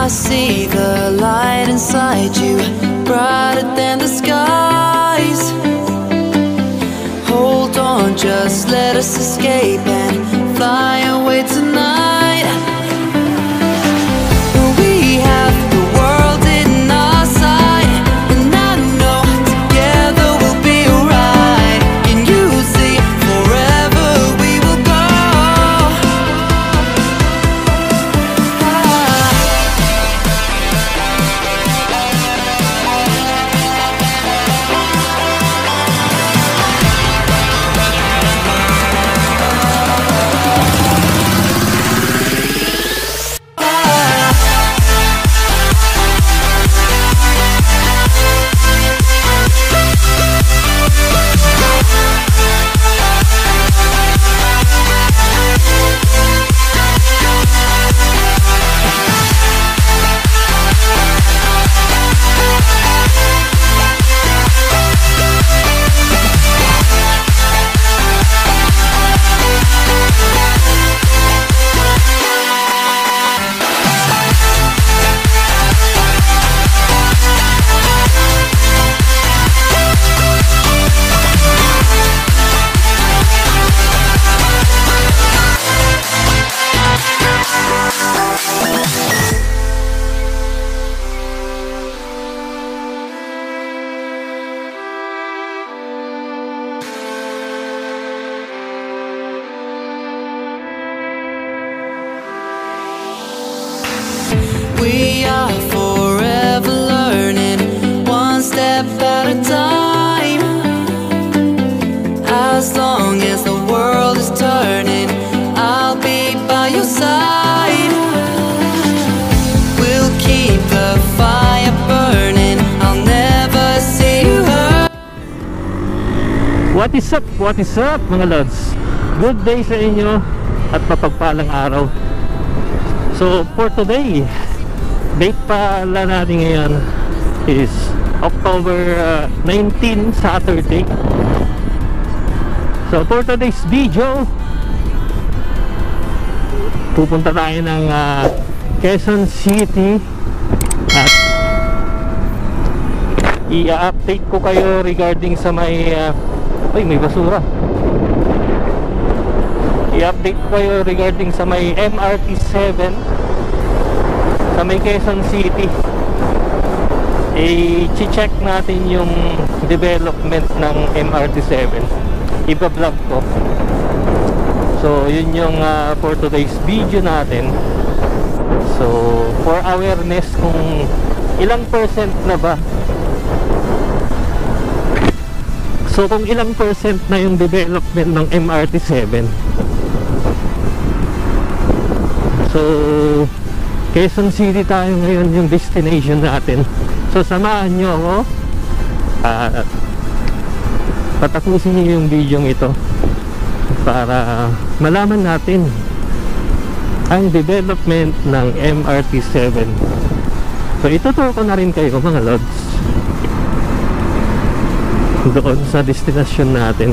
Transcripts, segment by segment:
I see the light inside you, brighter than the skies. Hold on, just let us escape and fly away tonight. We have the world in our sight, and I know together we'll be alright. Can you see forever we will go? We are forever learning, one step at a time. As long as the world is turning, I'll be by your side. We'll keep the fire burning, I'll never see you hurt. What is up mga lods? Good day sa inyo at mapagpalang araw. So for today, date pala natin ngayon is October 19, Saturday. So for today's video, pupunta tayo ng Quezon City at i-update ko kayo regarding sa may may basura. I-update ko kayo regarding sa may MRT 7 sa may Quezon City. I-check natin yung development ng MRT 7. Iba-vlog ko. So yun yung for today's video natin. So for awareness kung ilang percent na ba, so kung ilang percent na yung development ng MRT 7. So Quezon City tayo ngayon, yung destination natin. So samahan nyo ako at patapusin nyo yung video ito para malaman natin ang development ng MRT 7. So ituturo ko na rin kayo mga lods doon sa destination natin.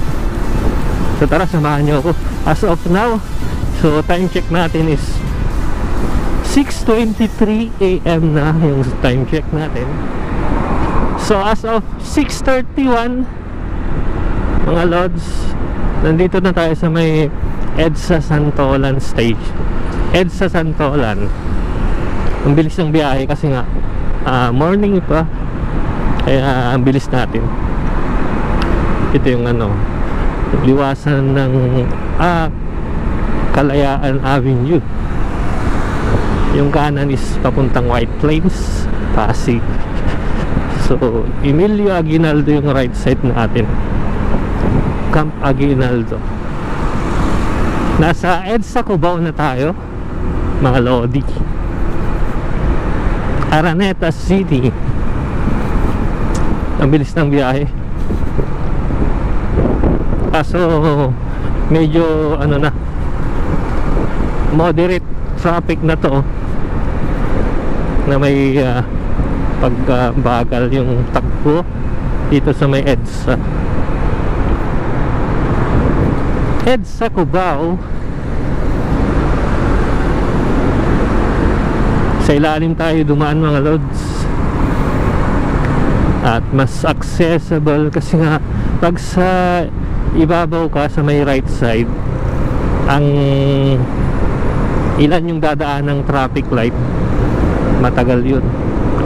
So tara, samahan nyo ako. As of now, so time check natin is 6:23 AM na yung time check natin. So as of 6:31 mga lods, nandito na tayo sa may EDSA Santolan stage. EDSA Santolan. Ang bilis ng biyahe kasi nga morning pa, kaya ang bilis natin. Ito yung liwasan ng Kalayaan Avenue. Yung kanan is papuntang White Plains, Pasig. So Emilio Aguinaldo yung right side natin, Camp Aguinaldo. Nasa EDSA Cubao na tayo mga lodi. Araneta City. Ang bilis ng biyahe. So medyo moderate traffic na to, na may pagbagal yung takbo dito sa may EDSA. Sa ilalim tayo dumaan mga lods. At mas accessible kasi nga pag sa ibabaw ka sa may right side, ang ilan yung dadaan ng traffic light, matagal yun.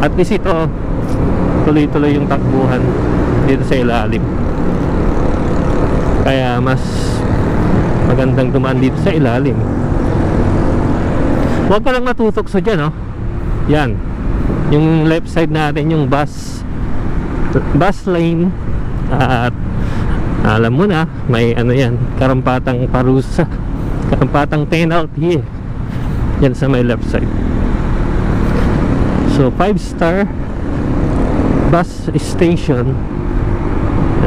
At least ito tuloy-tuloy yung takbuhan dito sa ilalim, kaya mas magandang dumaan dito sa ilalim. Huwag ka lang matutokso dyan, oh. Yan, yung left side natin, yung bus lane. At alam mo na, may ano yan, karampatang parusa, karampatang penalty yan sa may left side. So 5-star bus station.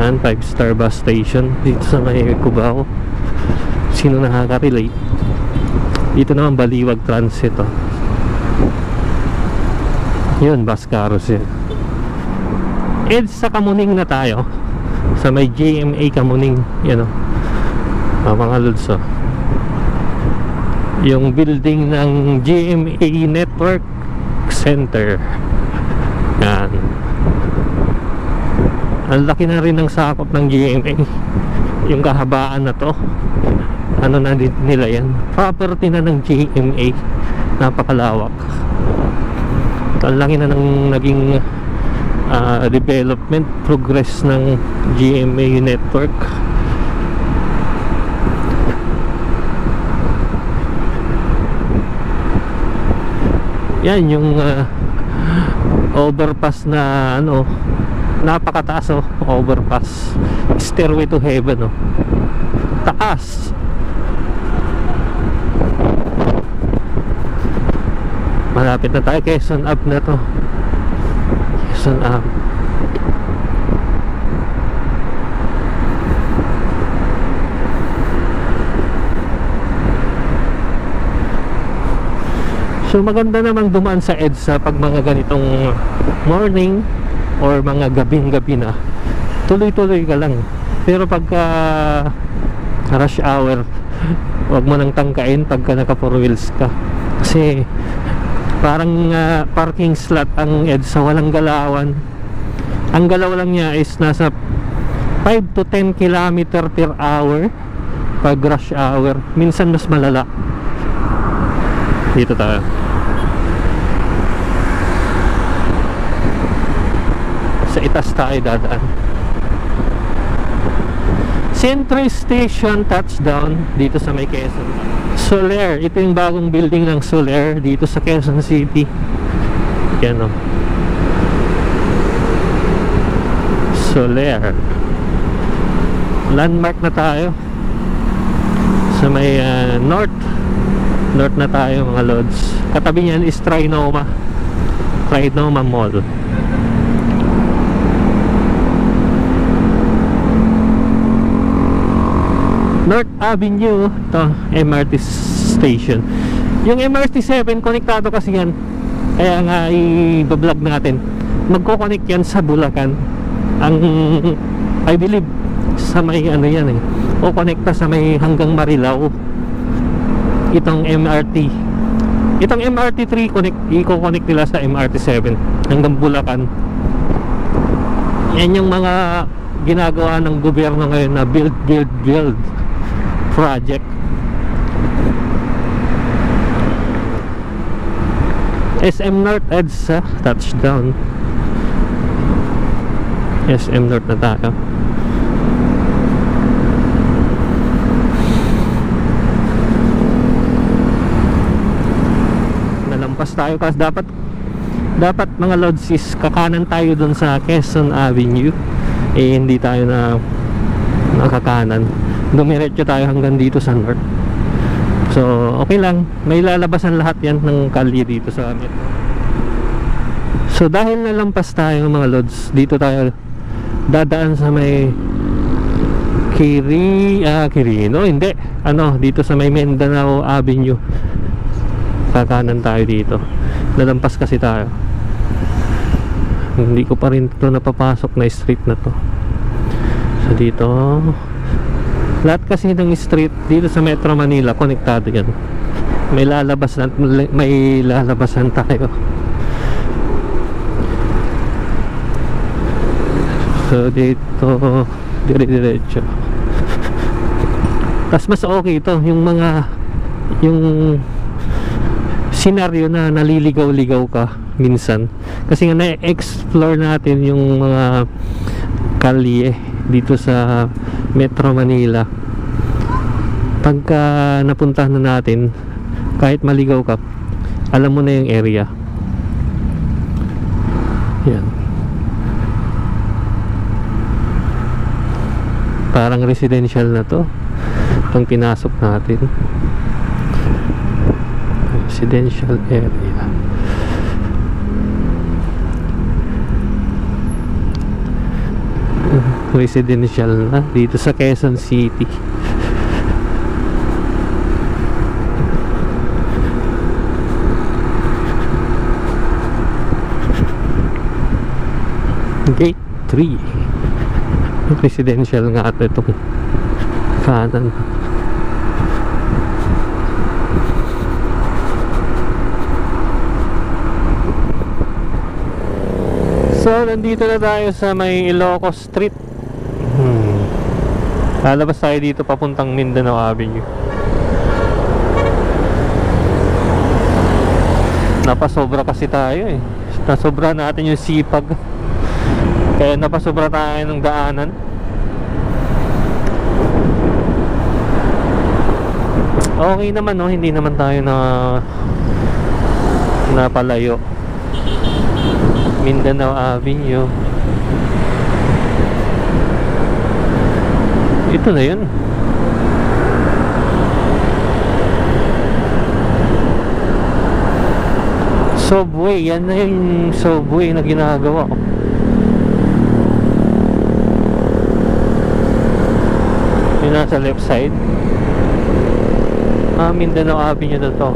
Yan, 5-star bus station dito sa may Cubao. Sino nakaka-relate? Dito naman Baliwag Transit, oh. Yun, bus carousel. Sa Kamuning na tayo, sa may GMA Kamuning. Yan, mga lods, oh. Yung building ng GMA Network Center. Yan. Ang laki na rin ng sakop ng GMA. Yung kahabaan na to, ano na din nila yan, property na ng GMA. Napakalawak. Ang laki na ng naging development, progress ng GMA Network. Yan yung overpass na ano, napakataas, oh. Overpass, Stairway to Heaven, oh. Taas. Malapit na tayo, Quezon Ave na to. Quezon Ave. So maganda namang dumaan sa EDSA pag mga ganitong morning or mga gabing-gabi na. Tuloy-tuloy ka lang. Pero pagka rush hour, wag mo nang tangkain pagka naka 4 wheels ka. Kasi parang parking slot ang EDSA, walang galawan. Ang galaw lang niya is nasa 5 to 10 km per hour pag rush hour. Minsan mas malala. Dito tayo. Sa itas tayo dadaan. Central Station touchdown dito sa may Quezon. Soler, ito yung bagong building ng Soler dito sa Quezon City. Yan, o. Soler. Landmark na tayo. Sa may north na tayo mga lods. Katabi niyan is Trinoma Mall. North Avenue to MRT station. Yung MRT 7 konektado kasi yan, kaya nga i-vlog natin. Magko-connect yan sa Bulacan. Ang I believe sa may ano yan o konekta sa may hanggang Marilao itong MRT. Itong MRT 3 i-connect nila sa MRT 7 hanggang Bulacan. Yan yung mga ginagawa ng gobyerno ngayon na build project. SM North EDSA touchdown. SM North na tayo. Nalampas tayo kasi dapat mga lods is kakanan tayo dun sa Quezon Avenue. Hindi tayo na nakakanan. Dumiretso tayo hanggang dito sa north. So okay lang, may lalabasan lahat yan ng kalye dito sa metro. So dahil nalampas tayo mga lods, dito tayo dadaan sa may Quirino, hindi, dito sa may Mindanao Avenue. Kakanan tayo dito. Nalampas kasi tayo. Hindi ko pa rin ito napapasok na street na to. So dito, lahat kasi ng street dito sa Metro Manila konektado yan. may lalabasan tayo. So dito dire-diretso. Tas mas okay ito yung senaryo na naliligaw-ligaw ka minsan, kasi nga na-explore natin yung mga kalye dito sa Metro Manila. Pagka napuntahan na natin, kahit maligaw ka, alam mo na yung area. Yan, parang residential na to itong pinasok natin. Residential area. Residential na dito sa Quezon City. Gate 3. Residential nga ito, itong kanan. So nandito na tayo sa may Ilocos Street. Lalabas tayo dito papuntang Mindanao Avenue. Napasobra kasi tayo eh. Nasobra natin yung sipag, kaya napasobra tayo ng daanan. Okay naman no, hindi naman tayo napalayo. Mindanao Avenue. Ito na yun. Subway, yan na yung subway na ginagawa ko. Yung nasa left side. Mindanao Avenue na to.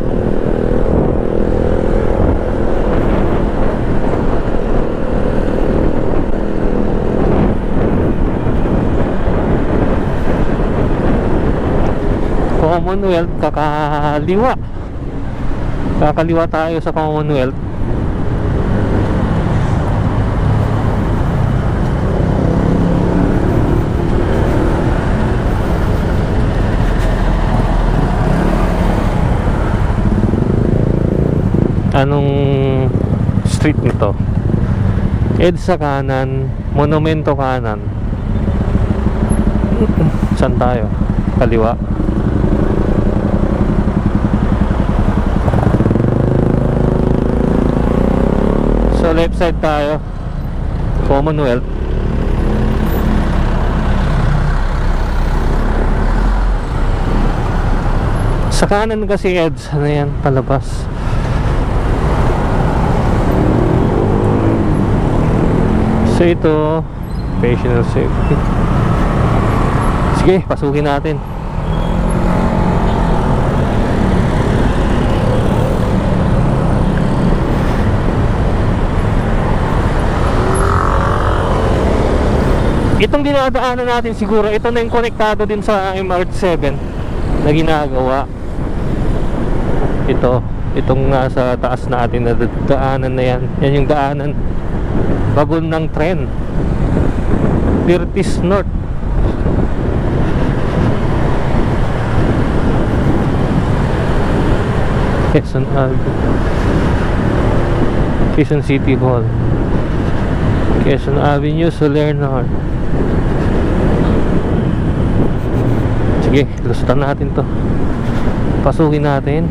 Commonwealth, kakaliwa tayo sa Commonwealth. Anong street nito? EDSA kanan, Monumento kanan. Saan tayo? Kaliwa. So left side tayo, Commonwealth. Sa kanan kasi EDSA na yan, palabas. So ito, personal safety. Sige, pasukin natin. Itong dinadaanan natin siguro, ito na yung konektado din sa MR7 na ginagawa. Itong nasa taas natin na daanan na yan. Yan yung daanan bagon ng tren, Curtis North. Quezon Avenue, Quezon City Hall, Quezon Avenue, Soler North. Sige, lusutan natin to. Pasukin natin.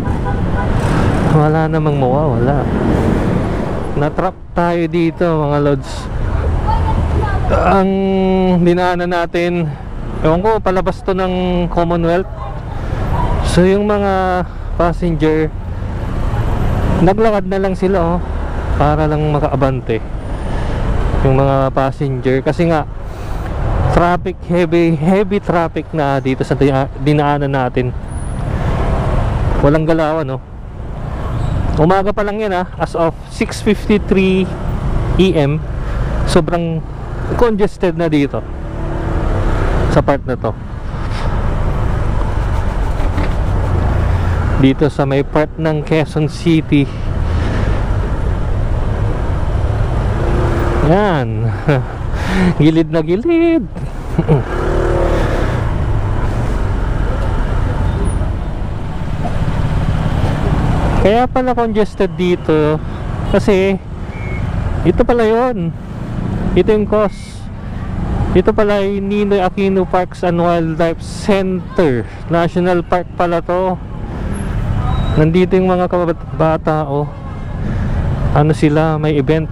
Wala namang mawawala. Na-trap tayo dito mga lods. Ang dinaanan natin, ewan ko, palabas to ng Commonwealth. So yung mga passenger, naglakad na lang sila para lang makaabante. Yung mga passenger, kasi nga traffic, heavy traffic na dito sa dinaanan natin. Walang galawan Umaga pa lang yan as of 6:53 AM. Sobrang congested na dito sa part na to. dito sa may part ng Quezon City. Yan. Gilid na gilid. Kaya pala congested dito kasi ito pala yun. Ito yung cause. Ito pala yung Ninoy Aquino Parks and Wildlife Center. National Park pala to. Nandito yung mga kabata, oh. Ano sila, may event.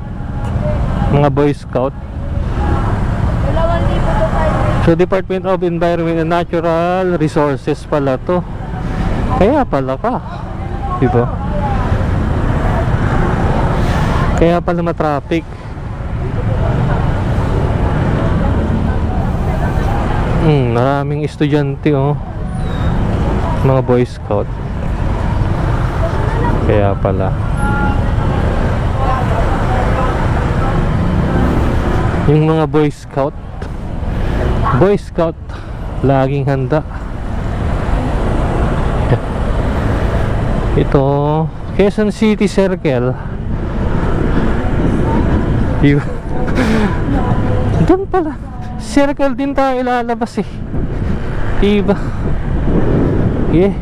Mga Boy Scout. So Department of Environment and Natural Resources pala to. Kaya pala ka, diba? Kaya pala matraffic. Maraming estudyante, oh. Mga Boy Scout. Kaya pala. Yung mga Boy Scout laging handa. Ito Quezon City Circle. Doon pala circle din tayo ilalabas eh. Diba? Yeah.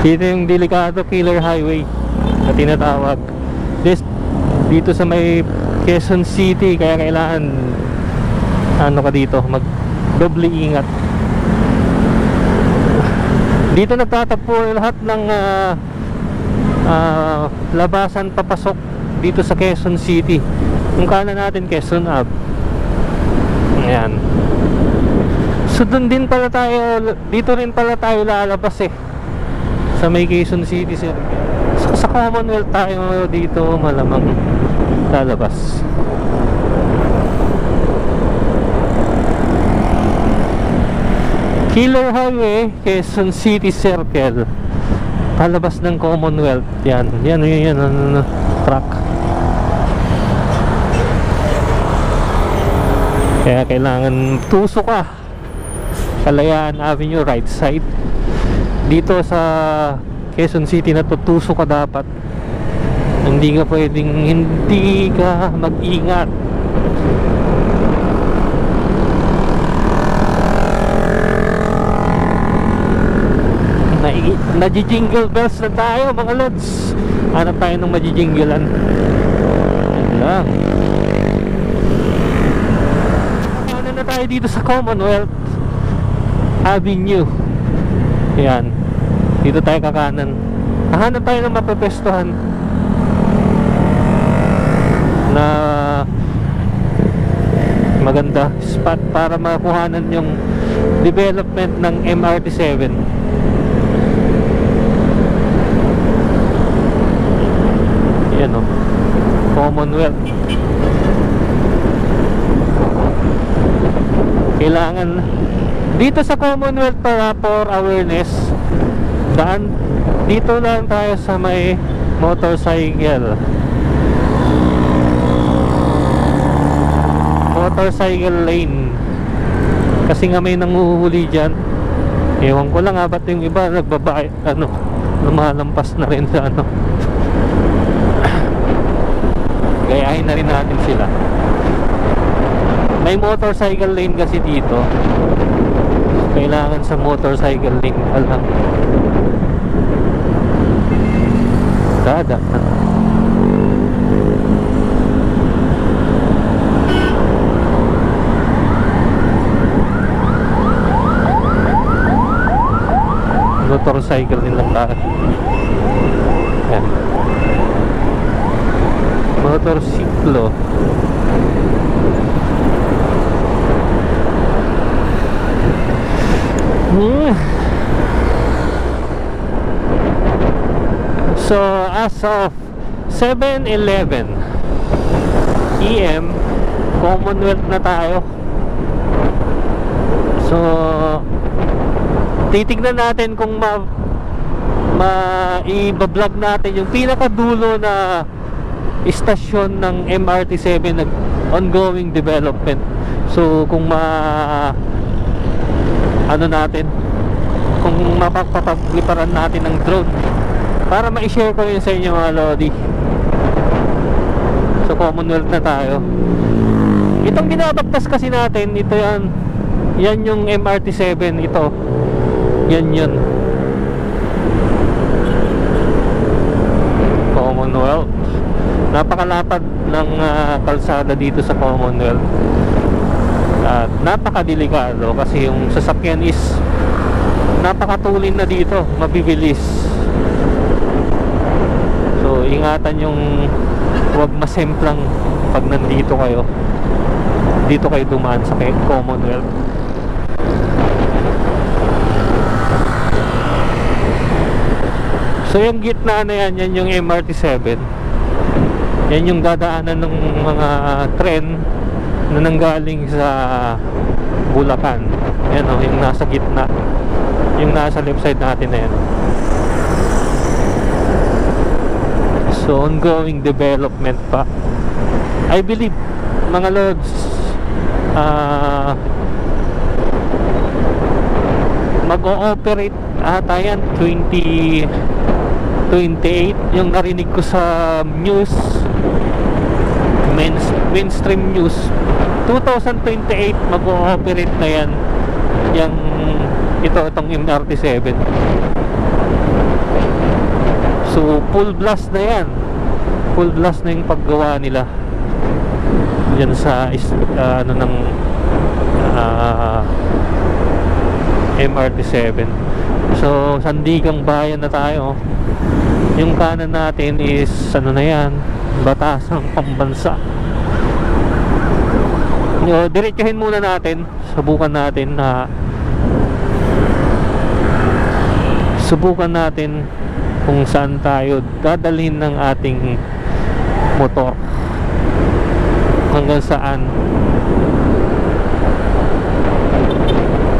Dito yung Delicado Killer Highway na tinatawag. Dito sa may Quezon City, kaya kailangan ano ka dito, mag doble ingat. Dito nagtatagpo lahat ng labasan papasok dito sa Quezon City. Yung kanan natin Quezon Ave. Ayan. So dun din pala tayo, dito rin pala tayo lalabas eh, sa may Quezon City Circle. So sa Commonwealth tayo dito malamang lalabas. Killer Highway, Quezon City Circle, palabas ng Commonwealth. Yan truck. Kaya kailangan tusok ka. Kalayaan Avenue, right side. Dito sa Quezon City na tutusok ka dapat. Hindi ka pwedeng hindi ka mag-ingat. Nagji-jingle bells na tayo mga lods. Hanap tayo ng majijinglean. Yan lang. Ano na tayo dito sa Commonwealth Avenue. Yan. Dito tayo kakanan. Hanap tayo ng mapepestuhan na maganda spot para makuhanan yung development ng MRT7. Yan o, Commonwealth. Kailangan dito sa Commonwealth para for awareness, daan dito lang tayo sa may motorcycle lane, kasi nga may nanguhuli dyan. Ewan ko lang ba't yung iba nagbabay, lumalampas na rin sa gayahin na rin natin sila. May motorcycle lane kasi dito, kailangan sa motorcycle lane ka lang dada. Motorcycle din lang tayo. Yan. Motorsiklo. So as of 7:11 PM, Commonwealth na tayo. So titignan natin kung i-vlog natin yung pinakadulo na istasyon ng MRT7 na ongoing development. So kung ano natin, kung mapagpapagliparan natin ng drone, para ma-share ko yun sa inyo mga lodi. So Commonwealth na tayo. Itong binabagtas kasi natin, ito yan yung MRT-7. Ito yan Commonwealth. Napakalapad ng kalsada dito sa Commonwealth. At napakadelikado kasi yung sasakyan is napakatulin na dito, mabibilis. So ingatan yung huwag masemplang pag nandito kayo. Dito kayo dumaan sa Commonwealth. So yung gitna na yan yung MRT-7. Yan yung dadaanan ng mga tren na nanggaling sa Bulacan. Yan o, yung nasa gitna, yung nasa left side natin na yan. So ongoing development pa, I believe mga lods. Mag-ooperate ata yan 2028 yung narinig ko sa news, mainstream news. 2028 mag-ooperate na yan itong MRT-7. So full blast na yan, full blast na yung paggawa nila dyan sa MRT-7. So Sandigang Bayan na tayo. Yung kanan natin is ano na yan, Batasang Pambansa. Diretsahin muna natin, subukan natin kung saan tayo dadalhin ng ating motor, hanggang saan.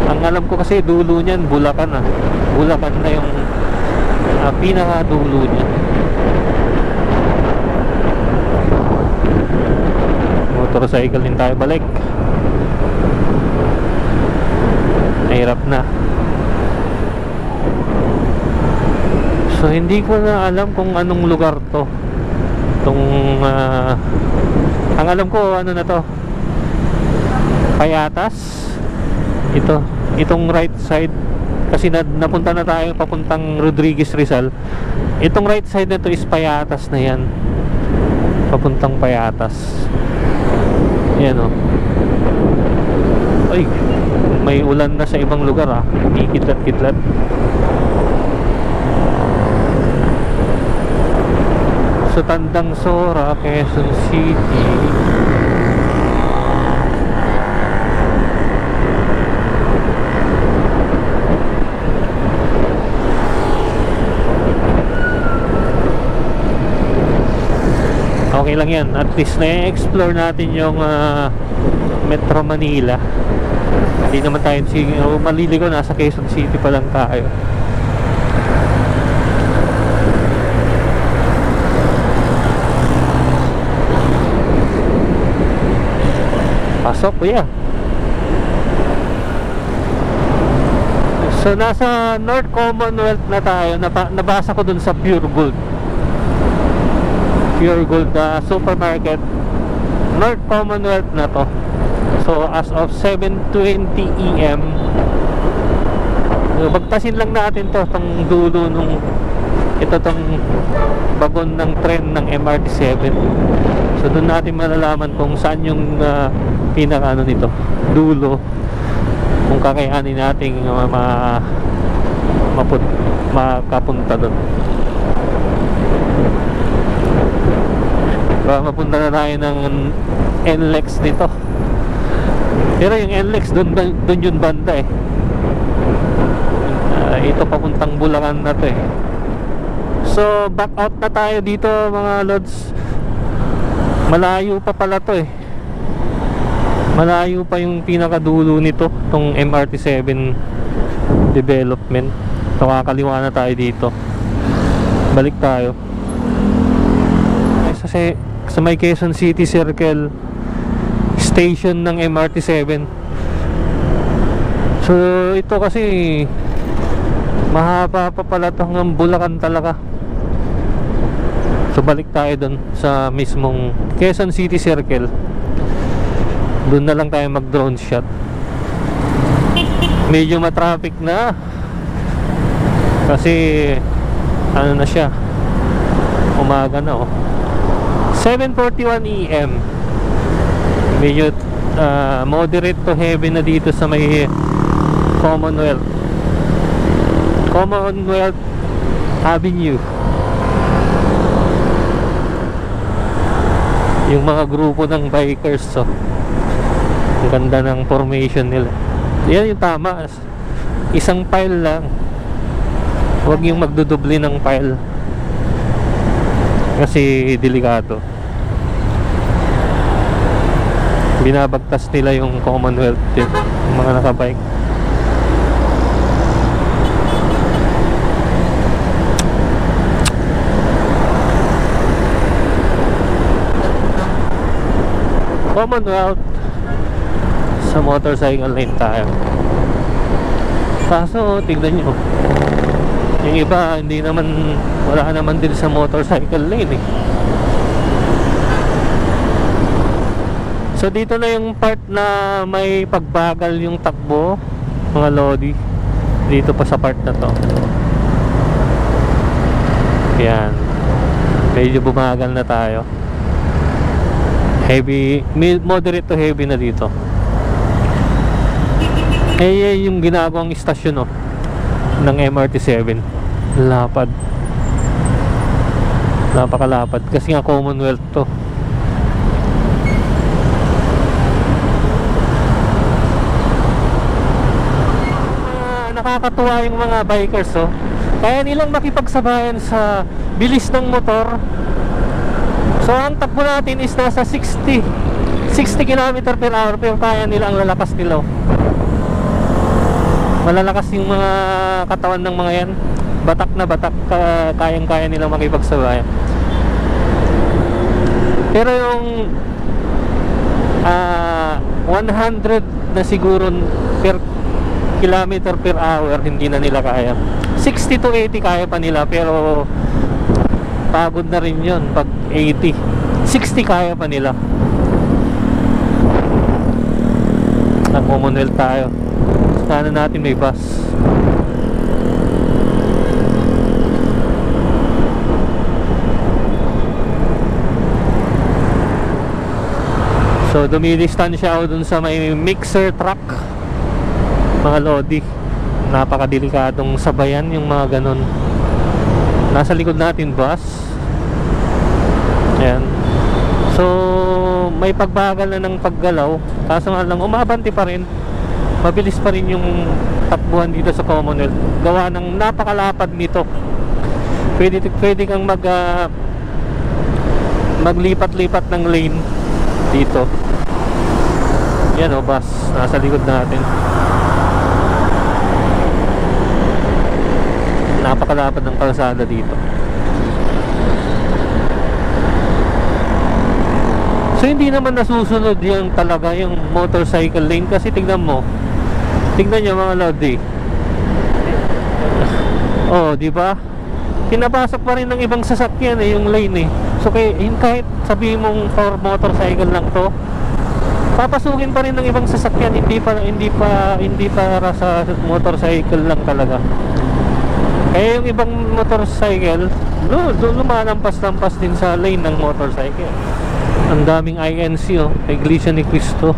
Ang alam ko kasi dulo niyan Bulacan na yung pinaka dulo niya. Motorcycle din tayo balik. Mahirap na. So hindi ko na alam kung anong lugar to. Ang alam ko ano na to, Payatas. Itong right side kasi napunta na tayo papuntang Rodriguez Rizal. Itong right side na to is Payatas na yan, papuntang Payatas. Yan o. Ay, may ulan na sa ibang lugar kidlat-kidlat. So Tandang Sora, Quezon City. Okay lang yan, at least na-explore natin yung Metro Manila. Hindi naman tayo maliligaw, nasa Quezon City pa lang tayo. Pasok kuya. So nasa North Commonwealth na tayo. Nabasa ko dun sa Pure Gold supermarket. North Commonwealth na to. So as of 7:20 AM, bagtasin lang natin to, tong dulo nung tong bagon ng tren ng MRT-7. So doon natin malalaman kung saan yung pinaka nito, dulo, kung kakayanin nating makapunta doon. Mapunta na tayo ng NLEX dito. Pero yung NLEX doon yung banda ito papuntang Bulacan na to So back out na tayo dito mga lods. Malayo pa pala to malayo pa yung pinakadulo nito, tong MRT-7 development. So kakaliwa na tayo dito. Balik tayo kasi sa may Quezon City Circle station ng MRT-7. So ito kasi mahaba pa pala ito hanggang Bulacan talaga. So balik tayo dun sa mismong Quezon City Circle. Doon na lang tayo mag drone shot. Medyo matraffic na kasi ano na siya, umaga na oh. 7:41 AM. Medyo moderate to heavy na dito sa may Commonwealth Avenue. Yung mga grupo ng bikers, so ang ganda ng formation nila. Yan yung tama, isang pile lang, huwag yung magdudubli ng pile kasi delikado. Binabagtas nila yung Commonwealth din, yung mga nakabike. Commonwealth, sa motorcycle lane tayo. Kaso tignan nyo, yung iba hindi naman, wala naman din sa motorcycle lane eh. So dito na yung part na may pagbagal yung takbo, mga lodi. Dito pa sa part na to. Yan, medyo bumagal na tayo. Heavy, moderate to heavy na dito. Eh yung ginagawang istasyon ng MRT7. Lapad, napakalapad kasi nga Commonwealth to. Nakakatuwa yung mga bikers kaya nilang makipagsabayan sa bilis ng motor. So ang takbo natin is nasa 60 km per hour, pero kaya nila, ang lalakas nila. Malalakas yung mga katawan ng mga yan, batak na batak, kayang-kaya nilang makipagsabayan. Pero yung 100 na siguro per kilometer per hour, hindi na nila kaya. 60 to 80 kaya pa nila, pero pagod na rin yun pag 80. 60 kaya pa nila. Nag-Commonwealth tayo. Sana natin may bus. So dumidistansya ako dun sa may mixer truck, mga lodi. Napakadelikadong sabayan yung mga ganon. Nasa likod natin bus. Ayan. So may pagbagal na ng paggalaw, kaso nga lang umabanti pa rin. Mabilis pa rin yung takbuhan dito sa Commonwealth, gawa ng napakalapad nito. Pwede kang maglipat-lipat ng lane dito. Yan bus, nasa likod natin. Napakalapad ng kalsada dito. So hindi naman nasusunod yung talaga yung motorcycle lane, kasi tignan nyo mga lodi. Oh, di ba? Pinapasok pa rin ng ibang sasakyan yung lane eh. So kahit sabihin mong for motorcycle lang to, papasukin pa rin ng ibang sasakyan, hindi para sa motorcycle lang talaga. Kaya yung ibang motorcycle, lumalampas-lampas din sa lane ng motorcycle. Ang daming INC Iglesia ni Cristo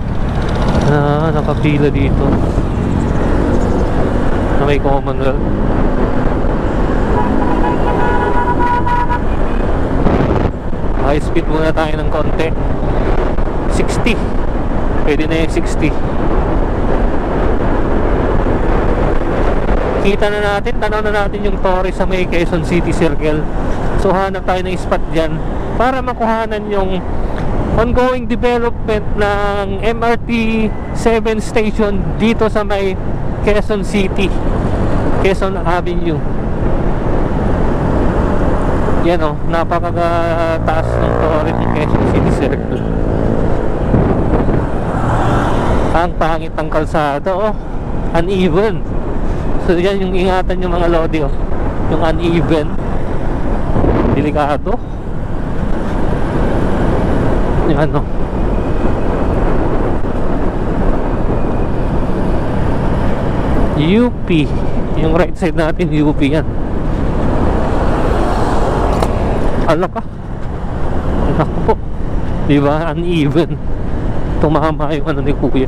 na nakapila dito na may Commonwealth. High speed muna tayo ng konti. 60. Pwede na yung 60. Kita na natin, tanaw na natin yung Torre sa may Quezon City Circle. So hanap tayo ng spot dyan para makuhanan yung ongoing development ng MRT 7 station dito sa may Quezon City, Quezon Avenue. Yan napakataas ng Torre ng Quezon City Circle. Ang pangit ng kalsada uneven. So yan yung ingatan yung mga lodi, oh. Yung uneven, delikado. Yung ano, UP, yung right side natin UP yan. Ala ka, nako, diba, uneven. Tumama yung ano ni kuya.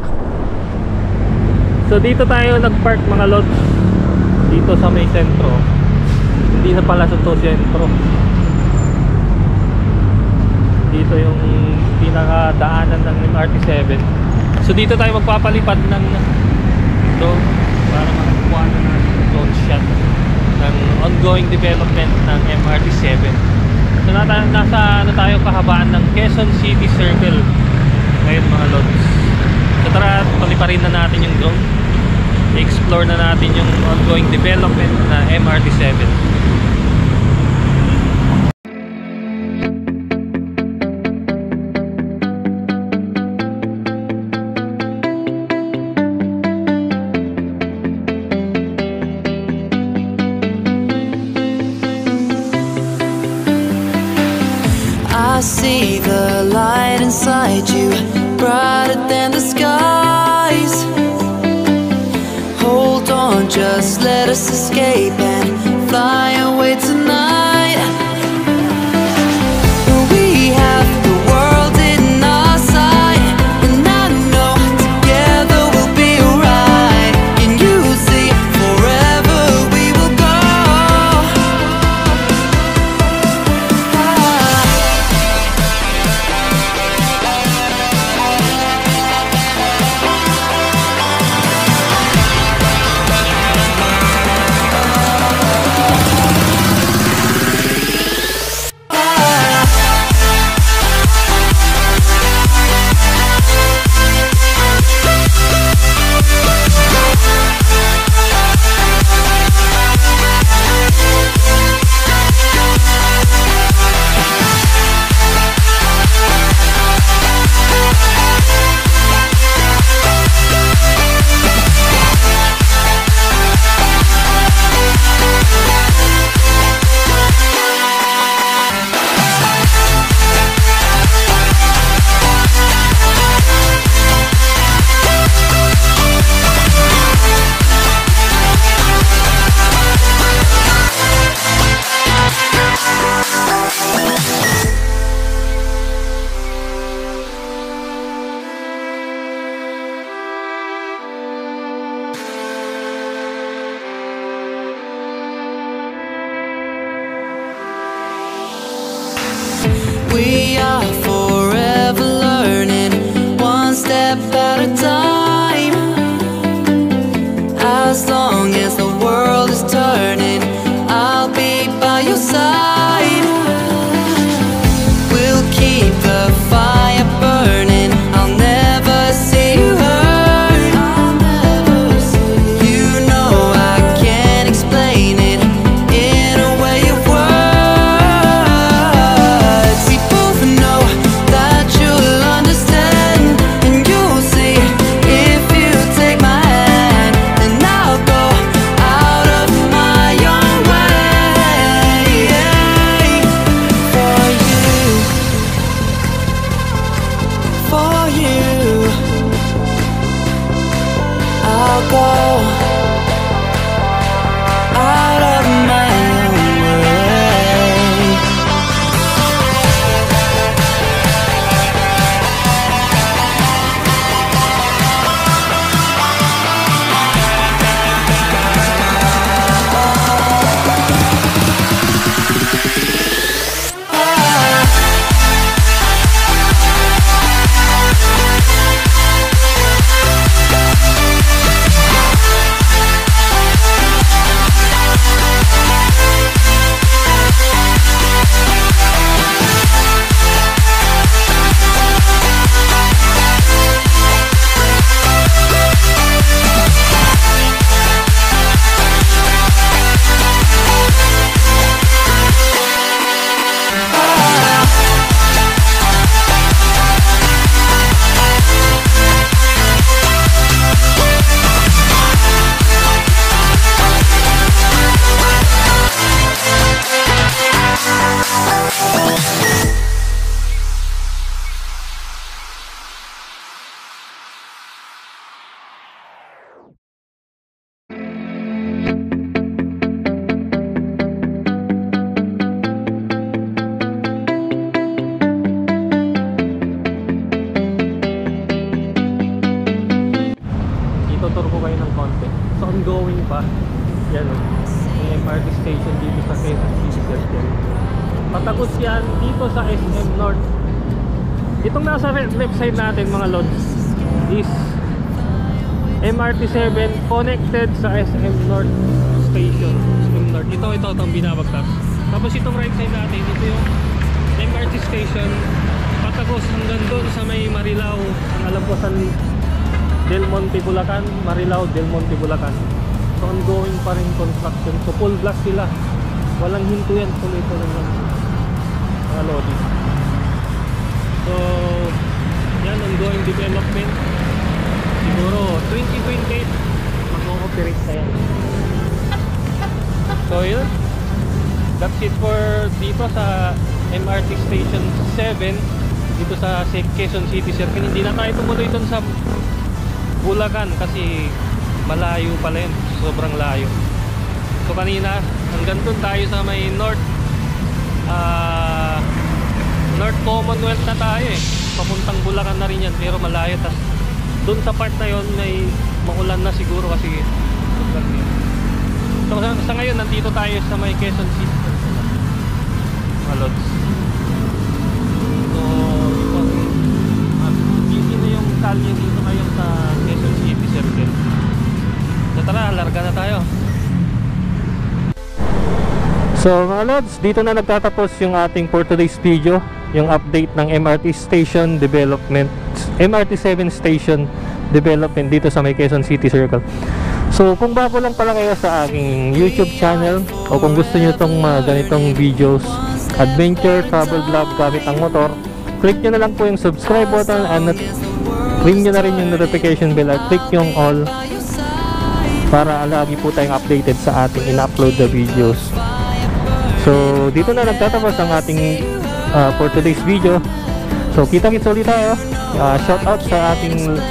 So dito tayo nagpark mga lods, dito sa may sentro. Hindi na pala sa to sentro, dito yung pinakadaanan ng MRT7. So dito tayo magpapalipad ng drone para makakuha na natin yung drone shot ng ongoing development ng MRT7. So nasa ano tayo, kahabaan ng Quezon City Circle ngayon mga lods. So tara, paliparin na natin yung drone, i-explore na natin yung ongoing development na MRT7. I see the light inside you, brighter than the skies. Hold on, just let us escape and fly away tonight. We have the world in our sight, and I know together we'll be right. Can you see forever we will go? We are forever learning, one step at a time. As long as the world is turning, I'll be by your side. We'll keep the fire burning, I'll never see you hurt. You know I can't explain it in a way of words. We both know that you'll understand, and you'll see if you take my hand, and I'll go out of my own way for you. I'll go out of my own way. So ongoing pa. Yan o. May MRT station dito sa Quezon City Circle. Patagos yan dito sa SM North. Itong nasa left side natin mga lods is MRT7 connected sa SM North Station. SM North. Ito itong binabagtas. Tapos itong right side natin, ito yung MRT station. Patagos hanggang doon sa may Marilao. Ang alam ko sa Del Monte, Bulacan. Marilao, Del Monte, Bulacan. So ongoing pa rin construction. So full blast sila. Walang hinto yan. Tuloy-tuloy lang. Mga lodi. So yan, ongoing development. Siguro 2028 mag-ooperate na yan. So yun, that's it for dito sa MRT Station 7 dito sa Quezon City Circle. Hindi na tayo tumuloy doon sa Bulacan kasi malayo pala yun, sobrang layo. So kanina hanggang doon tayo sa may North Commonwealth na tayo eh, papuntang Bulacan na rin yan, pero malayo. Tas doon sa part na yon may maulan na siguro kasi so sa ngayon nandito tayo sa may Quezon City mga lods. So busy na yung kalye dito ngayon sa Quezon City Circle. So tara, larga na tayo. So mga lods, dito na nagtatapos yung ating for today's video, yung update ng MRT Station Development, MRT7 Station Development dito sa may Quezon City Circle. So kung bago lang pala kayo sa aking YouTube channel o kung gusto nyo itong ganitong videos, adventure, travel vlog gamit ang motor, click nyo na lang po yung subscribe button and ring nyo na rin yung notification bell at click yung all para lagi po tayong updated sa ating in-upload na videos. So dito na nagtatapos ang ating for today's video. So kita-kits ulit tayo. Shout out sa ating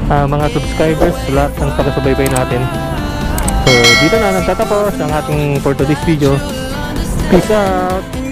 mga subscribers, lahat ng taga-subaybay natin. So dito na nagtatapos ang ating for today's video. Peace out.